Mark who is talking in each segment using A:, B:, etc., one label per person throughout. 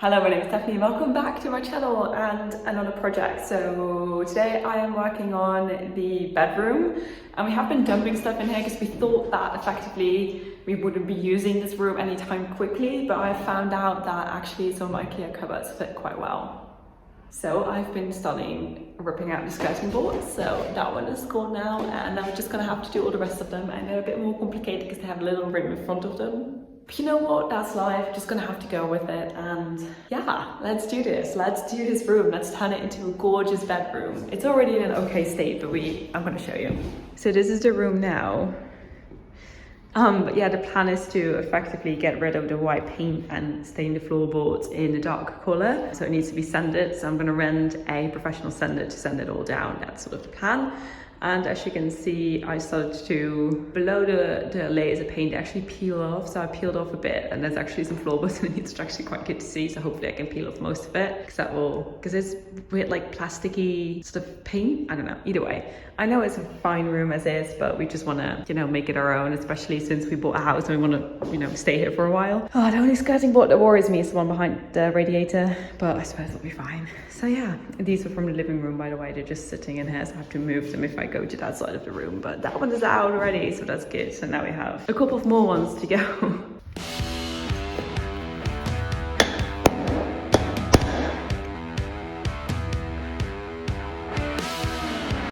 A: Hello, my name is Stephanie. Welcome back to my channel and another project. So today I am working on the bedroom, and we have been dumping stuff in here because we thought that effectively we wouldn't be using this room anytime quickly, but I found out that actually some IKEA cupboards fit quite well. So I've been studying ripping out the skirting boards, so that one is gone now, and I'm just gonna have to do all the rest of them, and they're a bit more complicated because they have a little rim in front of them. But you know what, that's life, just gonna have to go with it, and yeah, let's do this. Let's do this room, let's turn it into a gorgeous bedroom. It's already in an okay state, but I'm gonna show you. So this is the room now. But yeah, the plan is to effectively get rid of the white paint and stain the floorboards in a dark colour. So it needs to be sanded, so I'm gonna rent a professional sander to sand it all down. That's sort of the plan. And as you can see, I started to, below the layers of paint, actually peel off. So I peeled off a bit, and there's actually some floorboards and it's actually quite good to see. So hopefully I can peel off most of it, because it's weird, like plasticky sort of paint. I don't know, either way. I know it's a fine room as is, but we just wanna, make it our own, especially since we bought a house and we wanna, stay here for a while. Oh, the only skirting board that worries me is the one behind the radiator, but I suppose it'll be fine. So yeah, these are from the living room, by the way. They're just sitting in here, so I have to move them if I go to that side of the room, but that one is out already, so that's good. So now we have a couple of more ones to go.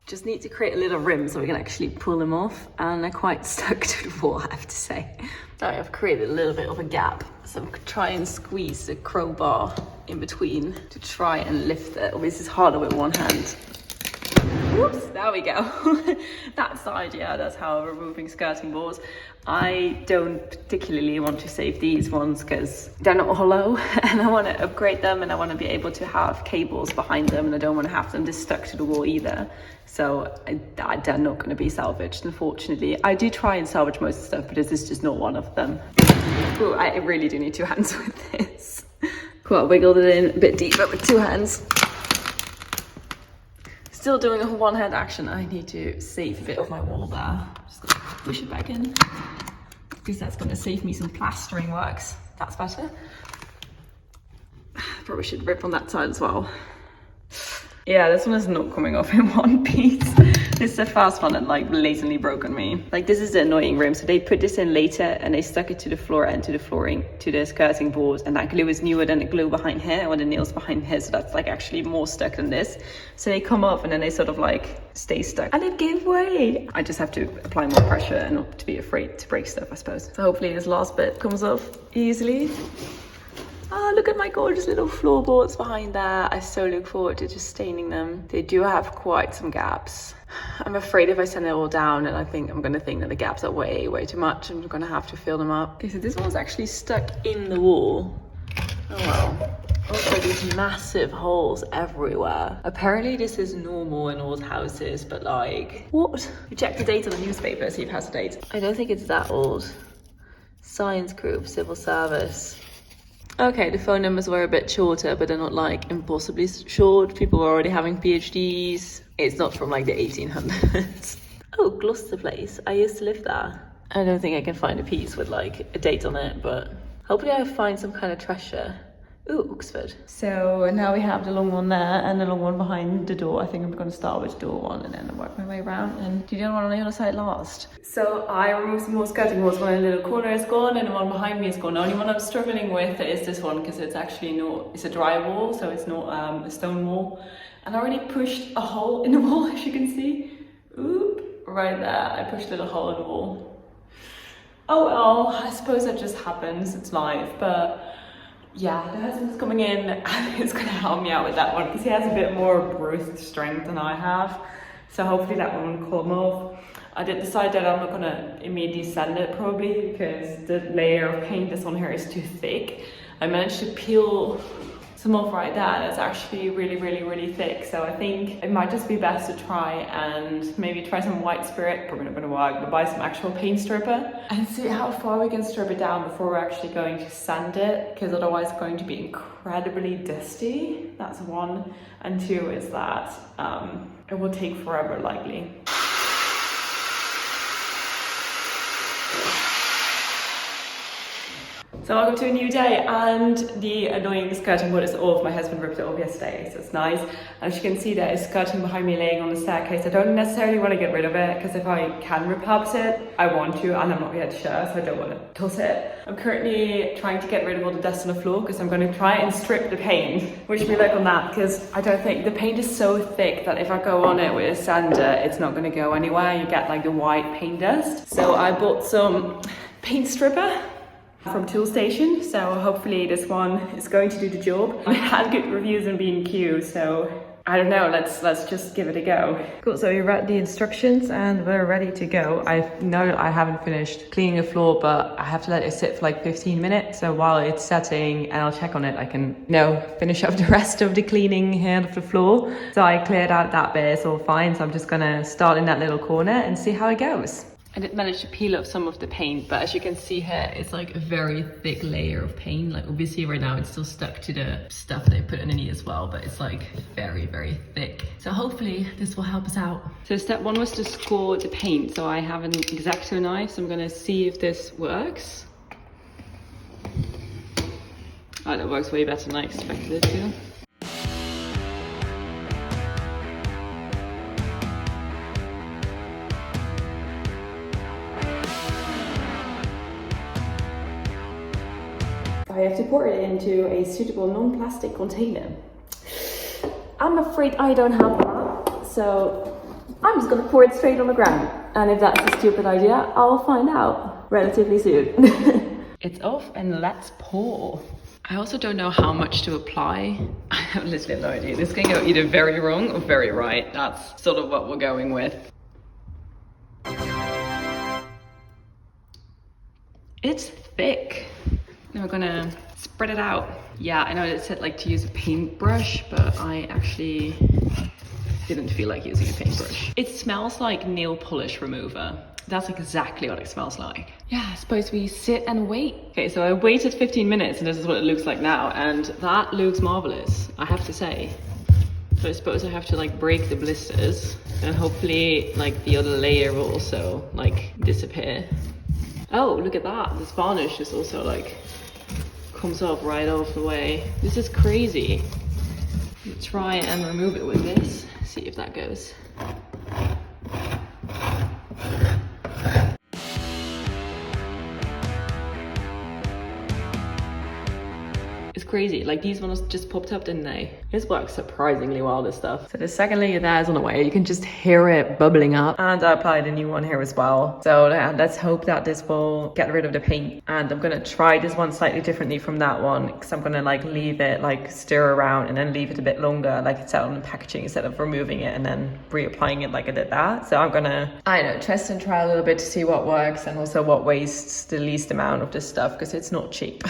A: Just need to create a little rim so we can actually pull them off, and they're quite stuck to the wall, I have to say. So I've created a little bit of a gap, so I'm try and squeeze the crowbar in between to try and lift it. Obviously it's harder with one hand. Whoops, there we go. That's the idea, that's how I'm removing skirting boards. I don't particularly want to save these ones because they're not hollow and I want to upgrade them, and I want to be able to have cables behind them, and I don't want to have them just stuck to the wall either. So they're not going to be salvaged, unfortunately. I do try and salvage most of the stuff, but this is just not one of them. Ooh, I really do need two hands with this. Cool, I wiggled it in a bit deeper with two hands. Still doing a one-hand action. I need to save a bit of my wall there. Just gonna push it back in, because that's gonna save me some plastering works. That's better. Probably should rip on that side as well. Yeah, this one is not coming off in one piece. This is the first one that like blatantly broke on me. Like, this is the annoying rim. So they put this in later and they stuck it to the floor and to the flooring, to the skirting boards, and that glue is newer than the glue behind here, or the nails behind here. So that's like actually more stuck than this. So they come off and then they sort of like stay stuck, and it gave way. I just have to apply more pressure and not to be afraid to break stuff, I suppose. So hopefully this last bit comes off easily. Oh, look at my gorgeous little floorboards behind there. I so look forward to just staining them. They do have quite some gaps. I'm afraid if I sand it all down, and I'm gonna think that the gaps are way too much. I'm gonna have to fill them up. Okay, so this one's actually stuck in the wall. Oh well. Also, these massive holes everywhere. Apparently this is normal in old houses, but like, what? You check the date on the newspaper, see if it has a date. I don't think it's that old. Science group, civil service. Okay, the phone numbers were a bit shorter, but they're not like impossibly short. People were already having PhDs. It's not from like the 1800s. Oh, Gloucester Place. I used to live there. I don't think I can find a piece with like a date on it, but hopefully I find some kind of treasure. Ooh, Oxford. So now we have the long one there and the long one behind the door. I think I'm going to start with the door one and then work my way around and do the other one on the other side last. So I removed some more skirting boards. One in the little corner is gone and the one behind me is gone. The only one I'm struggling with is this one, because it's actually not, it's a dry wall, so it's not a stone wall. And I already pushed a hole in the wall, as you can see. Oop, right there. I pushed a little hole in the wall. Oh well, I suppose that just happens. It's life, but yeah, the husband's coming in and he's gonna help me out with that one because he has a bit more bruised strength than I have. So hopefully that one will come off. I did decide that I'm not gonna immediately sand it probably because the layer of paint that's on here is too thick. I managed to peel some off right there. That's actually really thick. So I think it might just be best to try and maybe try some white spirit, probably not gonna work, but buy some actual paint stripper and see how far we can strip it down before we're actually going to sand it, because otherwise it's going to be incredibly dusty. That's one. And two is that it will take forever likely. So welcome to a new day, and the annoying skirting board is off. My husband ripped it off yesterday, so it's nice. As you can see, there is skirting behind me laying on the staircase. I don't necessarily want to get rid of it, because if I can repurpose it, I want to, and I'm not yet sure, so I don't want to toss it. I'm currently trying to get rid of all the dust on the floor, because I'm going to try and strip the paint. Wish me luck on that, because I don't think, the paint is so thick that if I go on it with a sander, it's not going to go anywhere. You get like the white paint dust. So I bought some paint stripper from Toolstation, so hopefully this one is going to do the job. I had good reviews on B&Q, so I don't know, let's just give it a go. Cool, so we read the instructions and we're ready to go. I know I haven't finished cleaning the floor, but I have to let it sit for like 15 minutes. So while it's setting and I'll check on it, I can finish up the rest of the cleaning here of the floor. So I cleared out that bit, it's all fine. So I'm just gonna start in that little corner and see how it goes. I did manage to peel off some of the paint, but as you can see here, it's like a very thick layer of paint. Like obviously right now it's still stuck to the stuff they put underneath as well, but it's like very, very thick. So hopefully this will help us out. So step one was to score the paint. So I have an X-Acto knife, so I'm gonna see if this works. Oh, that works way better than I expected it to. I have to pour it into a suitable non-plastic container. I'm afraid I don't have that, so I'm just gonna pour it straight on the ground. And if that's a stupid idea, I'll find out relatively soon. It's off and let's pour. I also don't know how much to apply. I have literally no idea. This can go either very wrong or very right. That's sort of what we're going with. It's thick. Now we're gonna spread it out. Yeah, I know it said like to use a paintbrush, but I actually didn't feel like using a paintbrush. It smells like nail polish remover. That's exactly what it smells like. Yeah, I suppose we sit and wait. Okay, so I waited 15 minutes and this is what it looks like now, and that looks marvelous, I have to say. So I suppose I have to like break the blisters and hopefully like the other layer will also like disappear. Oh, look at that. This varnish is also like comes off right off the way. This is crazy. Let's try and remove it with this. See if that goes. It's crazy, like these ones just popped up, didn't they? This works surprisingly well, this stuff. So the second layer there is on the way. You can just hear it bubbling up. And I applied a new one here as well. So yeah, let's hope that this will get rid of the paint. And I'm gonna try this one slightly differently from that one, because I'm gonna like leave it, like stir around and then leave it a bit longer, like it's out on the packaging, instead of removing it and then reapplying it like I did that. So I'm gonna, I don't know, test and try a little bit to see what works and also what wastes the least amount of this stuff, because it's not cheap.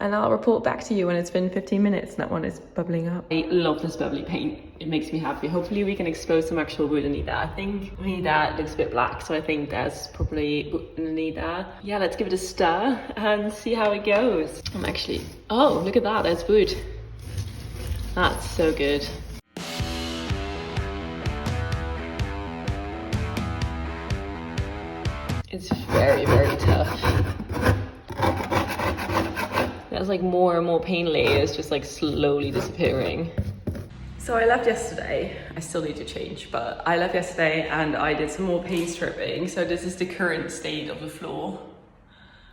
A: And I'll report back to you when it's been 15 minutes and that one is bubbling up. I love this bubbly paint. It makes me happy. Hopefully we can expose some actual wood underneath that. I think underneath that looks a bit black, so I think there's probably wood underneath that. Yeah, let's give it a stir and see how it goes. I'm actually, oh, look at that, there's wood. That's so good. It's very, very tough. There's like more and more paint layers just like slowly disappearing. So I left yesterday. I still need to change, but I left yesterday and I did some more paint stripping. So this is the current state of the floor,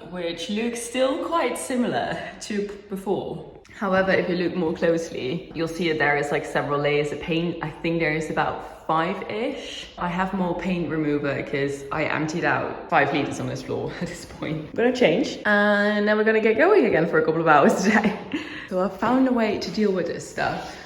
A: which looks still quite similar to before. However, if you look more closely, you'll see that there is like several layers of paint. I think there is about 5-ish. I have more paint remover because I emptied out 5 liters on this floor at this point. I'm gonna change and then we're gonna get going again for a couple of hours today. So I found a way to deal with this stuff.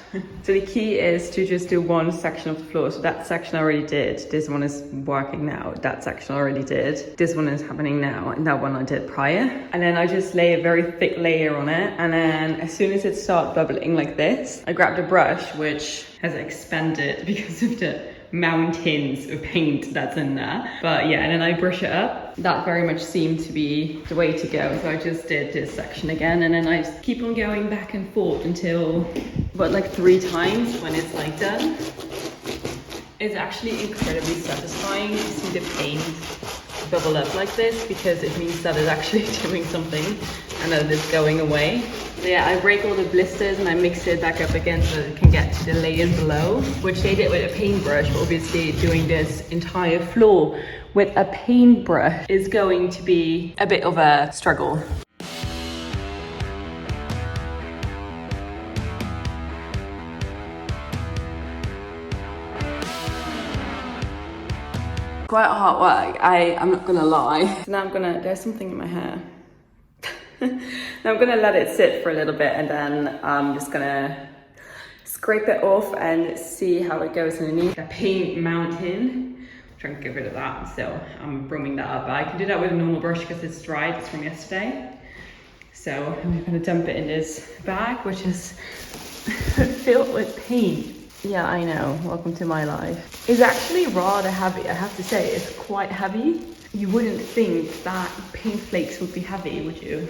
A: So the key is to just do one section of the floor. So that section I already did. This one is working now. That section I already did. This one is happening now. And that one I did prior. And then I just lay a very thick layer on it. And then as soon as it starts bubbling like this, I grabbed a brush, which has expanded because of the mountains of paint that's in there. But yeah, and then I brush it up. That very much seemed to be the way to go. So I just did this section again, and then I just keep on going back and forth until, what, like 3 times when it's like done. It's actually incredibly satisfying to see the paint bubble up like this, because it means that it's actually doing something and that it's going away. So yeah, I break all the blisters and I mix it back up again so that it can get to the layers below, which they did with a paintbrush. But obviously doing this entire floor with a paintbrush is going to be a bit of a struggle. Quite hard work, I'm not gonna lie. So now there's something in my hair. Now I'm gonna let it sit for a little bit, and then I'm just gonna scrape it off and see how it goes underneath. The paint mountain, I'm trying to get rid of that, so I'm brumming that up. But I can do that with a normal brush because it's dried, it's from yesterday. So I'm gonna dump it in this bag, which is filled with paint. Yeah, I know, welcome to my life. It's actually rather heavy, I have to say, it's quite heavy. You wouldn't think that paint flakes would be heavy, would you?